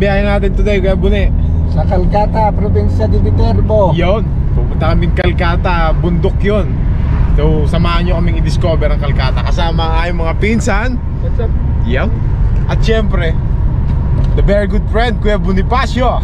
biyahe natin today, Kuya Bune? Sa Calcata, probinsya de Viterbo. Yun, pupunta kaming Calcata, bundok yun. So, samahan nyo kaming i-discover ang Calcata. Kasama ang mga pinsan. What's up? Yep. At syempre, the very good friend, Kuya Bonifacio.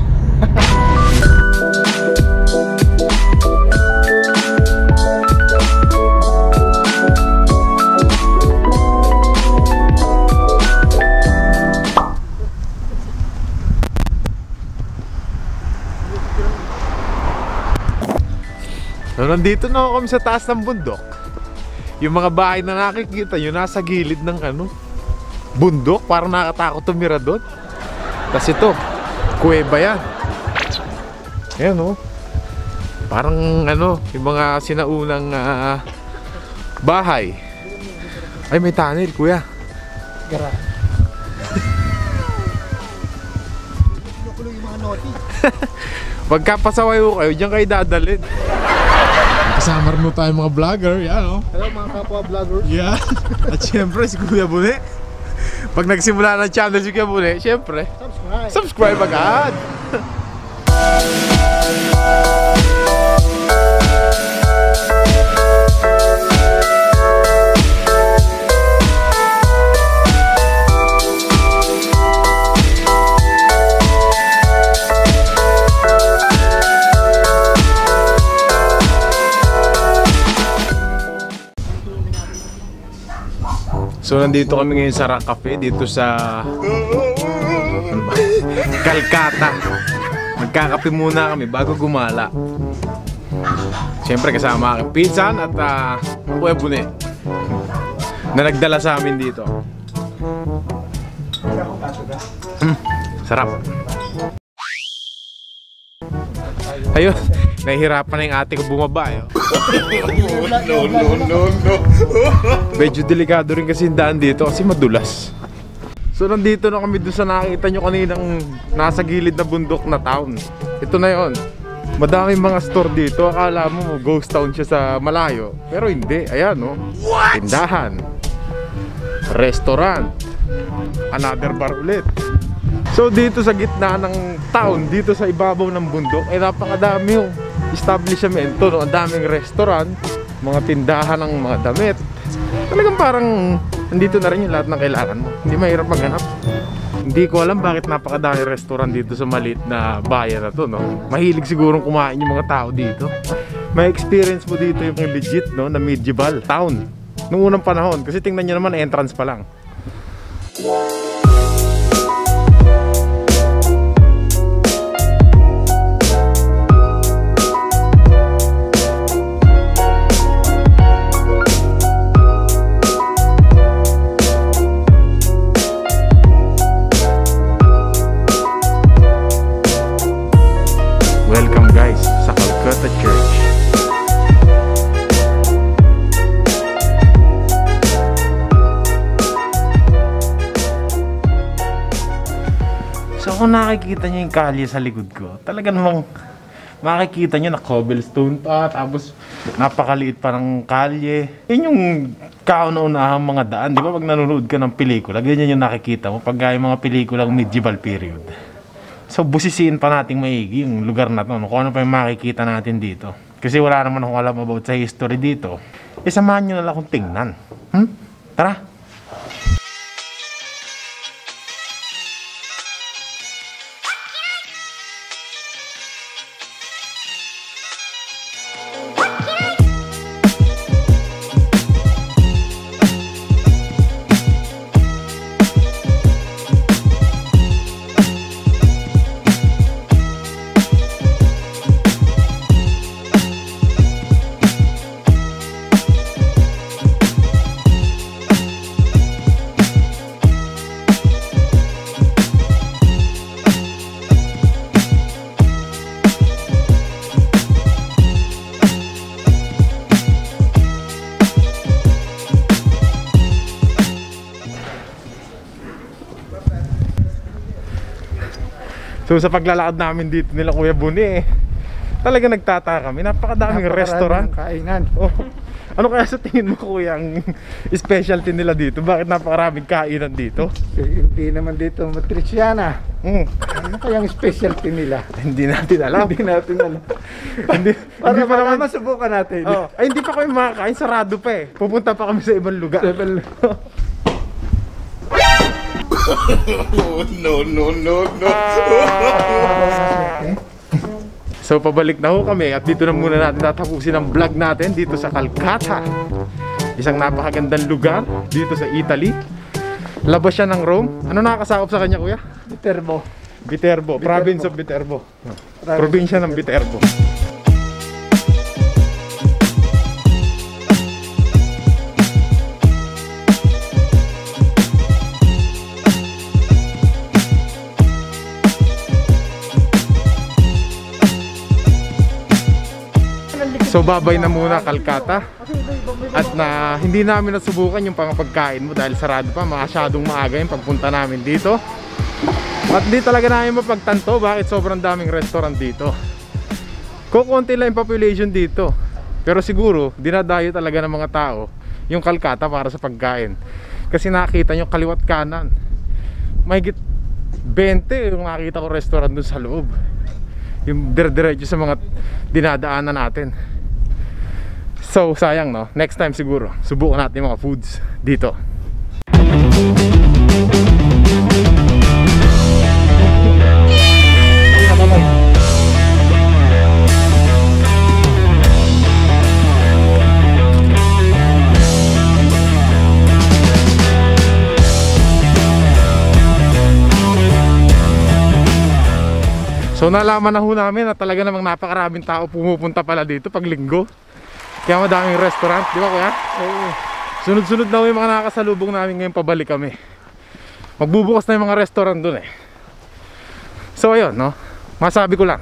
So, nandito na ako kami sa taas ng bundok. Yung mga bahay na nakikita nyo nasa gilid ng bundok. Parang nakatakot tumira doon. Tapos ito, kuweba yan. Ayan o. Parang yung mga sinaunang bahay. Ay, may tunnel, kuya. Gara. Kinukulo yung mga noti. Pagkapasaway ko kayo, diyan kayo dadalhin. Kasama rin mo tayo mga vlogger, yan o. Hello mga kapwa vloggers. Yeah. At syempre si Kuya Bune. Pag nagsimula ng channel si Kuya Bune, syempre subscribe agad. So nandito kami ngayon sa Rock Cafe dito sa Calcata. Magkakape muna kami bago gumala. Siyempre kasama aking pinsan at Kuya Bune na nagdala sa amin dito. Sarap. Ayun, nahihirapan na yung ate ko bumaba eh. No. Medyo delikado rin kasi yung daan dito kasi madulas. So nandito na kami doon sa nakita nyo kaninang nasa gilid na bundok na town. Ito na yon. Madaming mga store dito. Akala mo ghost town siya sa malayo. Pero hindi. Ayan no. Tindahan, restaurant, another bar ulit. So dito sa gitna ng town, dito sa ibabaw ng bundok, ay napakadami yung establishmento, no? Ang daming restaurant, mga tindahan ng mga damit. Talagang parang nandito na rin yung lahat ng kailangan mo. Hindi mahirap maghanap. Hindi ko alam bakit napakadami restaurant dito sa maliit na bayan na to, no? Mahilig sigurong kumain yung mga tao dito. May experience mo dito yung legit, no, na medieval town nung unang panahon. Kasi tingnan nyo naman, entrance pa lang. Welcome guys sa Calcata Church. So kung nakikita nyo yung kalye sa likod ko, talaga namang makikita nyo na cobblestone pa, tapos napakaliit pa ng kalye. Yun yung kauna-unahang mga daan, di ba? Pag nanonood ka ng pelikula, ganyan yung nakikita mo pag yung mga pelikulang medieval period. So busisiin pa nating maigi yung lugar na to, no? Kung ano pa yung makikita natin dito. Kasi wala naman akong alam about sa history dito. Samahan nyo na lang akong tingnan. Tara! So sa paglalakad namin dito nila Kuya Bune, talaga nagtataka kami. Napakadaming restaurant, kainan. Oh, Ano kaya sa tingin mo kuya ang specialty nila dito? Bakit napakaraming kainan dito? Hindi naman dito matrisyana. Mm. Ano kayang specialty nila? Hindi natin alam. Hindi natin alam. hindi, Para hindi pa naman. masubukan natin. Oh, ay hindi pa kami makakain, sarado pa eh. Pupunta pa kami sa ibang lugar. So pabalik na ho kami at dito na muna natin tatapusin ang vlog natin dito sa Calcutta. Isang napakagandang lugar dito sa Italy. Labas siya ng Rome. Ano nakakasakop sa kanya kuya? Viterbo. Viterbo, province of Viterbo. Probinsya ng Viterbo. So babay na muna Calcutta. At na hindi namin nasubukan yung pangapagkain mo dahil sarado pa, masyadong maaga yung pagpunta namin dito. At di talaga namin mapagtanto bakit sobrang daming restaurant dito. Kukunti lang yung population dito, pero siguro dinadayo talaga ng mga tao yung Calcutta para sa pagkain. Kasi nakita nyo kaliwat kanan, mahigit 20 yung nakita ko restaurant dun sa loob. Yung dire-diretso sa mga dinadaanan natin. So sayang no, next time siguro subukan natin yung mga foods dito. So nalaman na ho namin na talaga namang napakaraming tao pumupunta pala dito pag linggo. Kaya madaming restaurant, di ba kuya? Oo. Sunod-sunod na yung mga nakakasalubong namin ngayon pabalik kami. Magbubukas na yung mga restaurant dun eh. So ayun no, masabi ko lang